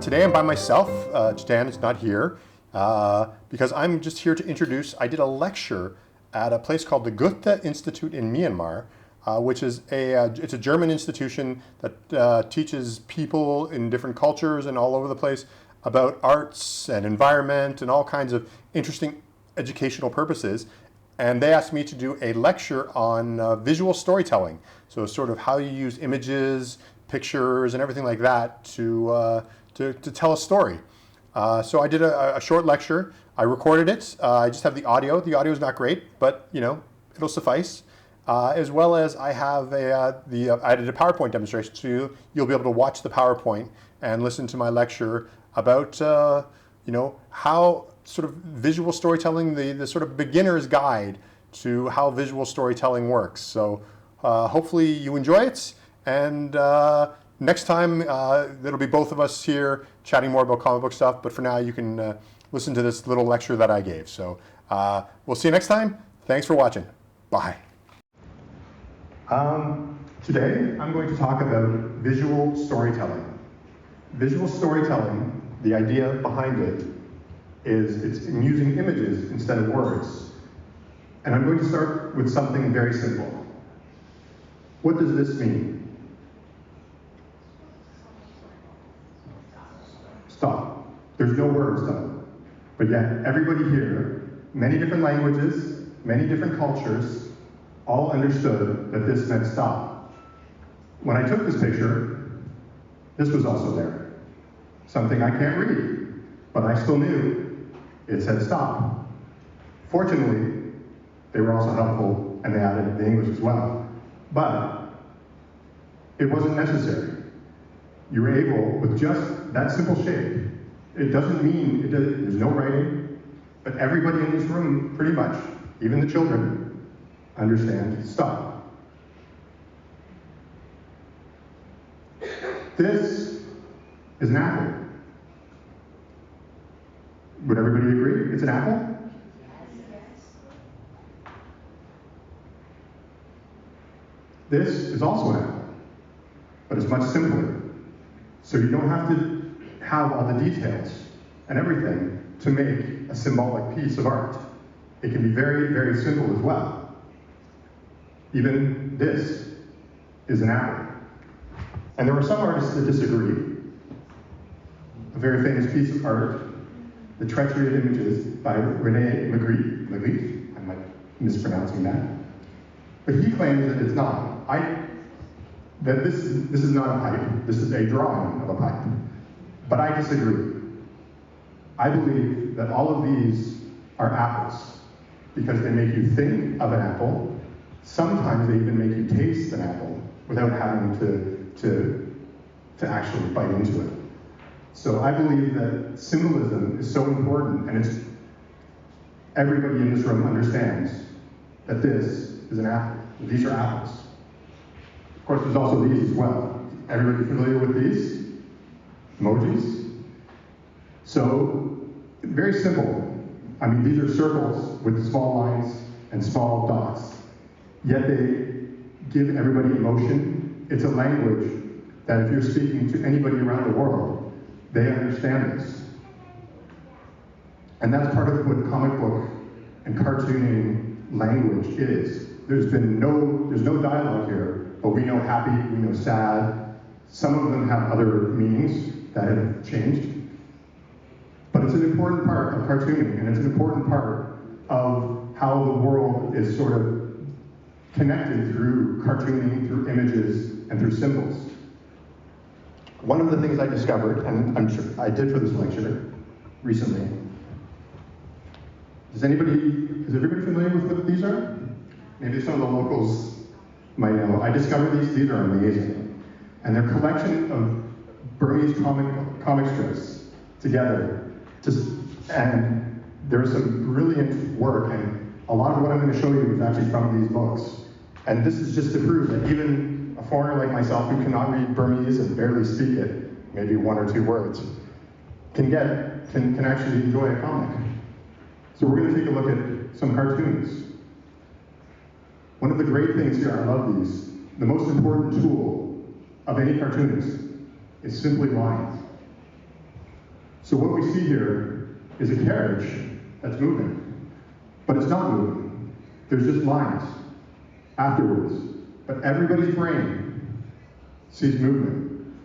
Today I'm by myself. Jan is not here because I'm just here to introduce. I did a lecture at a place called the Goethe Institute in Myanmar, which is it's a German institution that teaches people in different cultures and all over the place about arts and environment and all kinds of interesting educational purposes. And they asked me to do a lecture on visual storytelling. So sort of how you use images, pictures, and everything like that to tell a story. So I did a short lecture. I recorded it. I just have the audio. The audio is not great, but you know, it'll suffice. As well as I have I did a PowerPoint demonstration, so you'll be able to watch the PowerPoint and listen to my lecture about you know, how sort of visual storytelling, the sort of beginner's guide to how visual storytelling works. So hopefully you enjoy it, and next time it'll be both of us here chatting more about comic book stuff, but for now you can listen to this little lecture that I gave. So we'll see you next time. Thanks for watching. Bye. Today I'm going to talk about visual storytelling. Visual storytelling, the idea behind it is it's using images instead of words. And I'm going to start with something very simple. What does this mean? Stop. There's no words though. But yet everybody here, many different languages, many different cultures, all understood that this meant stop. When I took this picture, this was also there. Something I can't read, but I still knew it said stop. Fortunately, they were also helpful and they added the English as well. But it wasn't necessary. You were able, with just that simple shape, it doesn't mean, there's no writing, but everybody in this room, pretty much, even the children, understand stop. This is an apple. Would everybody agree? It's an apple? Yes. This is also an apple, but it's much simpler. So you don't have to have all the details and everything to make a symbolic piece of art. It can be very, very simple as well. Even this is an apple. And there are some artists that disagree. A very famous piece of art, The Treachery of Images by René Magritte. I might be mispronouncing that. But he claims that it's not. That this is not a pipe. This is a drawing of a pipe. But I disagree. I believe that all of these are apples because they make you think of an apple. Sometimes they even make you taste an apple without having to actually bite into it. So I believe that symbolism is so important, and everybody in this room understands that this is an apple. These are apples. Of course, there's also these as well. Everybody familiar with these? Emojis? So, very simple. I mean, these are circles with small lines and small dots. Yet they give everybody emotion. It's a language that if you're speaking to anybody around the world, they understand this. And that's part of what comic book and cartooning language is. There's no dialogue here, but we know happy, we know sad. Some of them have other meanings that have changed. But it's an important part of cartooning, and it's an important part of how the world is sort of connected through cartooning, through images, and through symbols. One of the things I discovered, and I'm sure I did for this lecture recently, is everybody familiar with what these are? Maybe some of the locals might know. I discovered these are amazing. And they're a collection of Burmese comic strips together. And there's some brilliant work, and a lot of what I'm going to show you is actually from these books. And this is just to prove that even a foreigner like myself who cannot read Burmese and barely speak it, maybe one or two words, can actually enjoy a comic. So we're going to take a look at some cartoons. One of the great things here, I love these, the most important tool of any cartoonist is simply lines. So what we see here is a carriage that's moving, but it's not moving. There's just lines afterwards. But everybody's brain sees movement.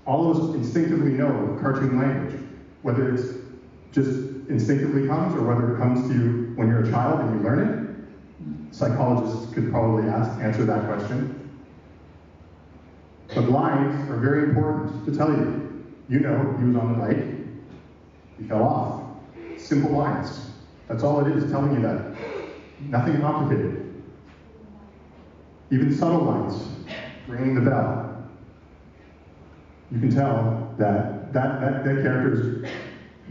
All of us instinctively know cartoon language, whether it's just instinctively comes or whether it comes to you when you're a child and you learn it. Psychologists could probably answer that question. But lines are very important to tell you. You know he was on the bike, he fell off. Simple lines. That's all it is, telling you that. Nothing complicated. Even subtle lines, ringing the bell. You can tell that character is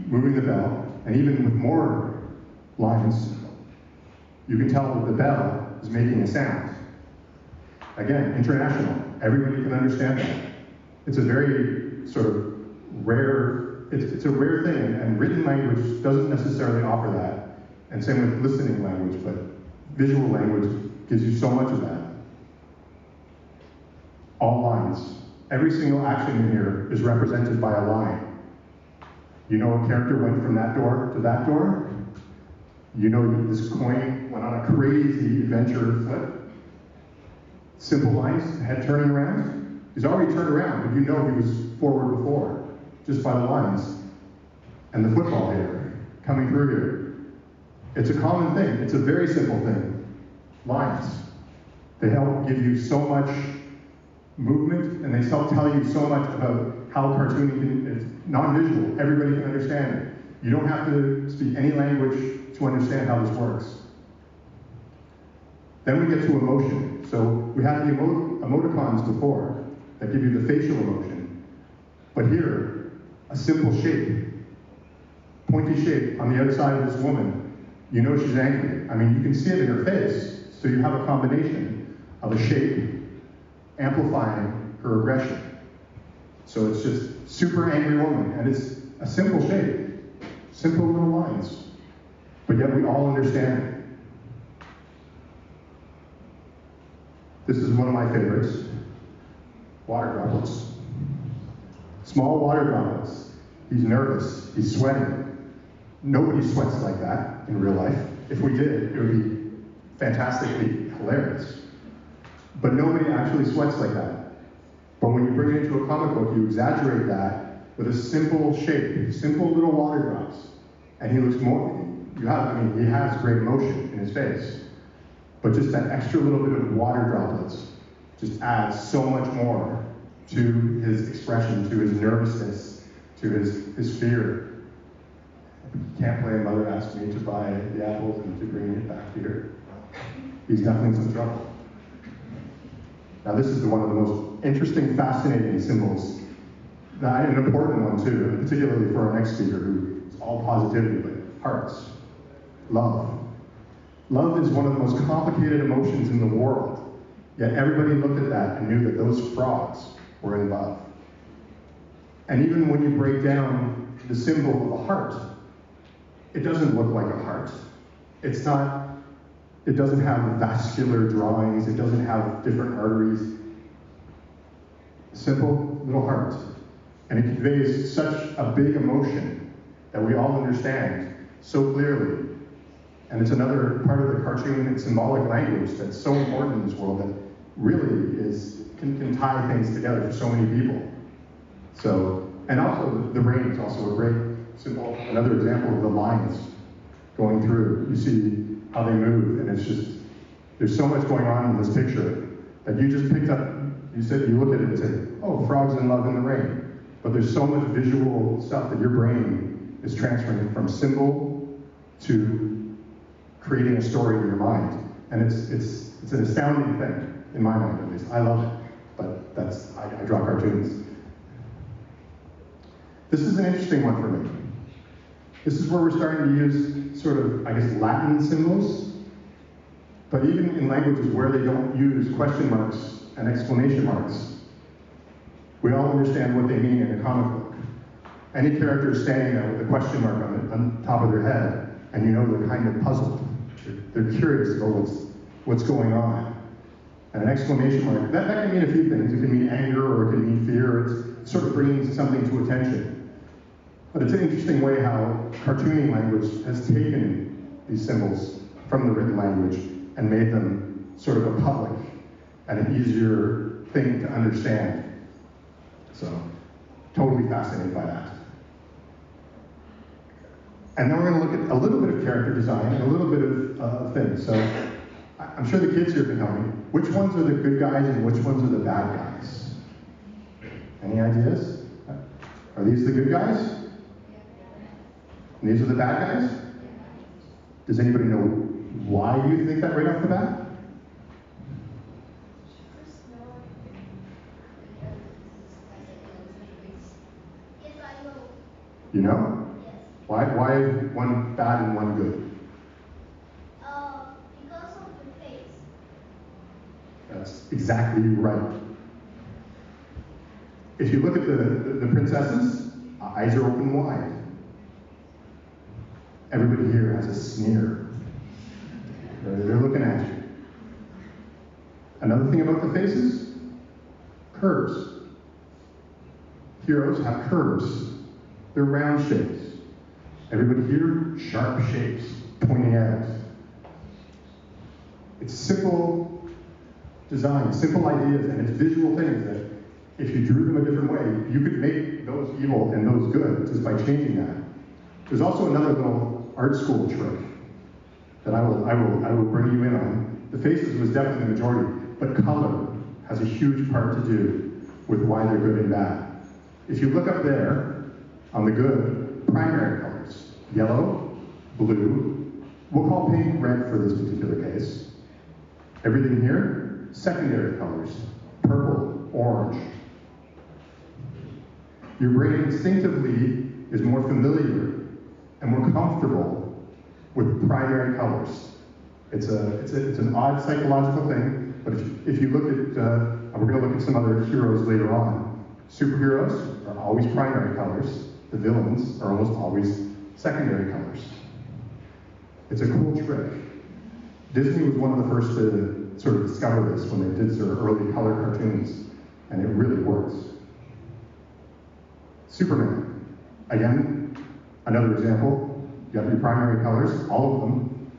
moving the bell, and even with more lines, you can tell that the bell is making a sound. Again, international. Everybody can understand that. It's a very sort of rare, it's a rare thing, and written language doesn't necessarily offer that. And same with listening language, but visual language gives you so much of that. All lines. Every single action in here is represented by a line. You know a character went from that door to that door. You know this coin went on a crazy adventure flip. Simple lines, head turning around. He's already turned around, but you know he was forward before, just by the lines. And the football here, coming through here. It's a common thing. It's a very simple thing. Lines. They help give you so much movement, and they help tell you so much about how cartooning is non-visual. Everybody can understand it. You don't have to speak any language to understand how this works. Then we get to emotion. So we had the emoticons before that give you the facial emotion. But here, a simple shape, pointy shape on the outside of this woman, you know she's angry. I mean, you can see it in her face. So you have a combination of a shape amplifying her aggression. So it's just super angry woman, and it's a simple shape, simple little lines, but yet we all understand it. This is one of my favorites, water droplets. Small water droplets. He's nervous, he's sweating. Nobody sweats like that in real life. If we did, it would be fantastically hilarious. But nobody actually sweats like that. But when you bring it into a comic book, you exaggerate that with a simple shape, simple little water drops. And he looks more, he has great emotion in his face. But just that extra little bit of water droplets just adds so much more to his expression, to his nervousness, to his fear. Can't play Mother asked me to buy the apples and to bring it back here. He's definitely in some trouble. Now this is one of the most interesting, fascinating symbols, an important one too, particularly for our next speaker who is all positivity, but hearts, love. Love is one of the most complicated emotions in the world, yet everybody looked at that and knew that those frogs were in love. And even when you break down the symbol of a heart, it doesn't look like a heart. It doesn't have vascular drawings, it doesn't have different arteries. Simple little heart. And it conveys such a big emotion that we all understand so clearly. And it's another part of the cartoon and symbolic language that's so important in this world that really can tie things together for so many people. So, and also the rain is also a great symbol, another example of the lines going through. You see how they move, and it's just, there's so much going on in this picture that you just picked up, you look at it and say, oh, frogs in love in the rain. But there's so much visual stuff that your brain is transferring from symbol to creating a story in your mind. And it's an astounding thing, in my mind at least. I love it, but I draw cartoons. This is an interesting one for me. This is where we're starting to use sort of, I guess, Latin symbols, but even in languages where they don't use question marks and exclamation marks, we all understand what they mean in a comic book. Any character is standing there with a question mark on top of their head, and you know they're kind of puzzled. They're curious about what's going on. And an exclamation mark, that can mean a few things. It can mean anger, or it can mean fear. It sort of brings something to attention. But it's an interesting way how cartooning language has taken these symbols from the written language and made them sort of a public and an easier thing to understand. So, totally fascinated by that. And then we're going to look at a little bit of character design and a little bit of things. So, I'm sure the kids here can tell me, which ones are the good guys and which ones are the bad guys? Any ideas? Are these the good guys? And these are the bad guys? Does anybody know why you think that right off the bat? You know? Yes. Why is one bad and one good? Because of the face. That's exactly right. If you look at the princesses, eyes are open wide. Everybody here has a sneer. They're looking at you. Another thing about the faces, curves. Heroes have curves. They're round shapes. Everybody here, sharp shapes, pointing out. It's simple design, simple ideas, and it's visual things that if you drew them a different way, you could make those evil and those good just by changing that. There's also another little art school trick that I will bring you in on. The faces was definitely the majority, but color has a huge part to do with why they're good and bad. If you look up there, on the good, primary colors, yellow, blue, we'll call pink red for this particular case. Everything here, secondary colors, purple, orange. Your brain instinctively is more familiar and more comfortable with primary colors. It's an odd psychological thing, but if you look at, and we're going to look at some other heroes later on, superheroes are always primary colors. The villains are almost always secondary colors. It's a cool trick. Disney was one of the first to sort of discover this when they did sort of early color cartoons, and it really works. Superman. Again, another example. You have your primary colors, all of them.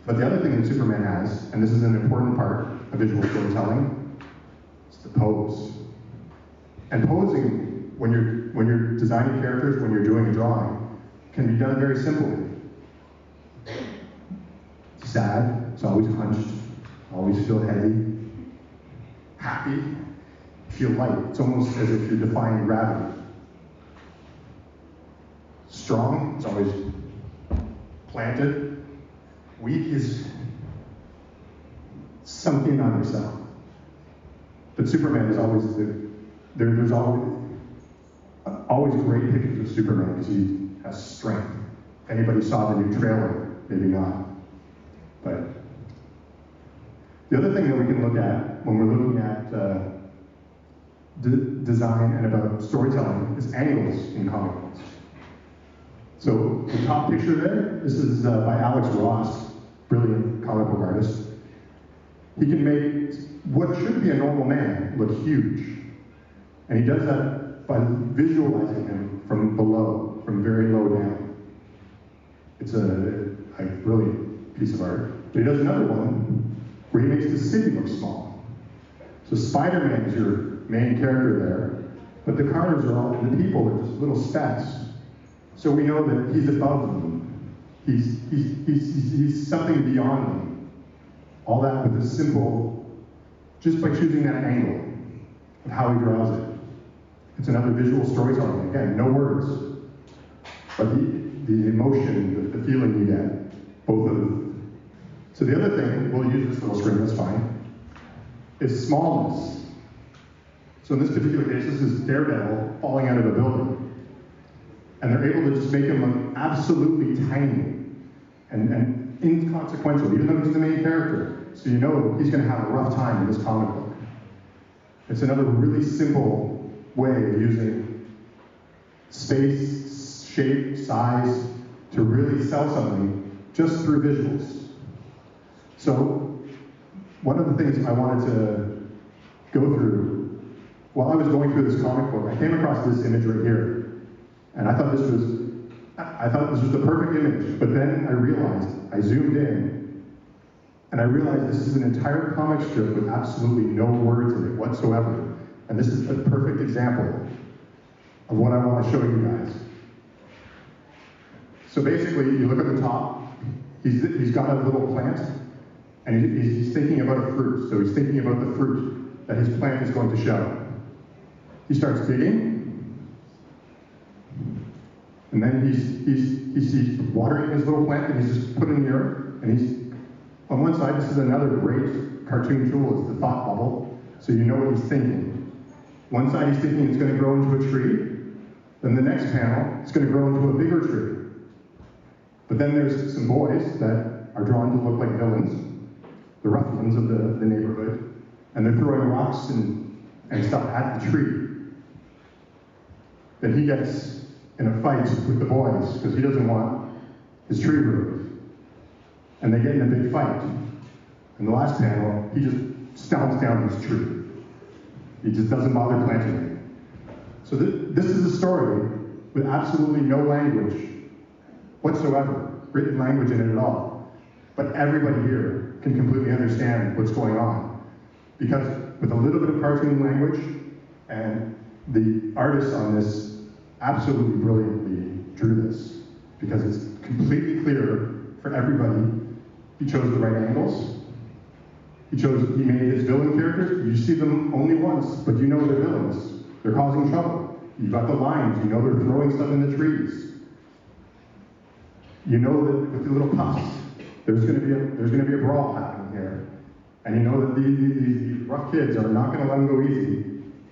But the other thing that Superman has, and this is an important part of visual storytelling, is the pose. And posing, when you're designing characters, when you're doing a drawing, can be done very simply. It's sad, it's always hunched, always feel heavy. Happy, feel light. It's almost as if you're defying gravity. Strong, it's always planted. Weak is something on yourself. But Superman is always there's always great pictures of Superman because he has strength. If anybody saw the new trailer, maybe not. But the other thing that we can look at when we're looking at design and about storytelling is angles in comic books. So the top picture there, this is by Alex Ross, brilliant comic book artist. He can make what should be a normal man look huge. And he does that by visualizing him from below, from very low down. It's a brilliant piece of art. But he does another one where he makes the city look small. So Spider-Man is your main character there, but the cars are all, the people are just little specks. So we know that he's above them. He's something beyond them. All that with a simple, just by choosing that angle of how he draws it. It's another visual storytelling. Again, no words, but the emotion, the feeling you get, both of them. So the other thing, we'll use this little screen, that's fine, is smallness. So in this particular case, this is Daredevil falling out of a building. And they're able to just make him look absolutely tiny and inconsequential, even though he's the main character. So you know he's going to have a rough time in this comic book. It's another really simple way of using space, shape, size to really sell something just through visuals. So one of the things I wanted to go through while I was going through this comic book, I came across this image right here. And I thought this was the perfect image, but then I realized, I zoomed in, and I realized this is an entire comic strip with absolutely no words in it whatsoever. And this is a perfect example of what I want to show you guys. So basically, you look at the top, he's got a little plant, and he's thinking about a fruit. So he's thinking about the fruit that his plant is going to show. He starts digging, and then he's watering his little plant, and he's just putting in the earth, and he's, on one side, this is another great cartoon tool, it's the thought bubble, so you know what he's thinking. One side he's thinking it's going to grow into a tree, then the next panel, it's going to grow into a bigger tree. But then there's some boys that are drawn to look like villains, the ruffians of the neighborhood, and they're throwing rocks and stuff at the tree. Then he gets in a fight with the boys because he doesn't want his tree ruined. And they get in a big fight. In the last panel, he just stomps down his tree. He just doesn't bother planting it. So this is a story with absolutely no language whatsoever, written language in it at all. But everybody here can completely understand what's going on. Because with a little bit of cartoon language, and the artist on this absolutely brilliantly drew this, because it's completely clear for everybody. He chose the right angles. He made his villain characters. You see them only once, but you know they're villains. They're causing trouble. You've got the lines. You know they're throwing stuff in the trees. You know that with the little puffs, there's going to be a brawl happening here, and you know that these rough kids are not going to let them go easy.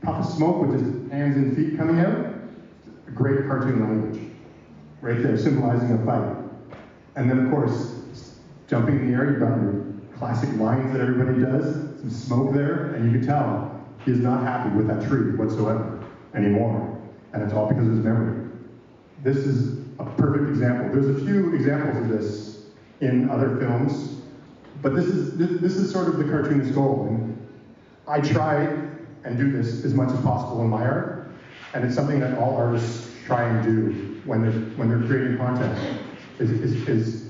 Puff of smoke with just hands and feet coming out. Great cartoon language, right there, symbolizing a fight. And then, of course, jumping in the air, you've got your classic lines that everybody does, some smoke there, and you can tell he is not happy with that tree whatsoever anymore. And it's all because of his memory. This is a perfect example. There's a few examples of this in other films, but this is sort of the cartoonist goal. And I try and do this as much as possible in my art, and it's something that all artists try and do when they're creating content. Is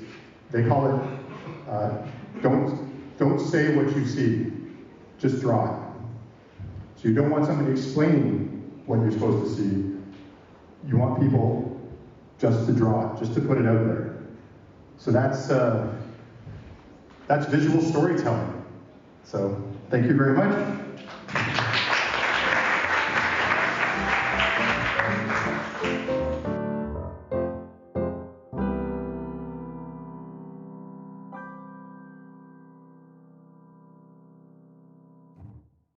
they call it don't say what you see, just draw it. So you don't want somebody explaining what you're supposed to see. You want people just to draw it, just to put it out there. So that's visual storytelling. So thank you very much.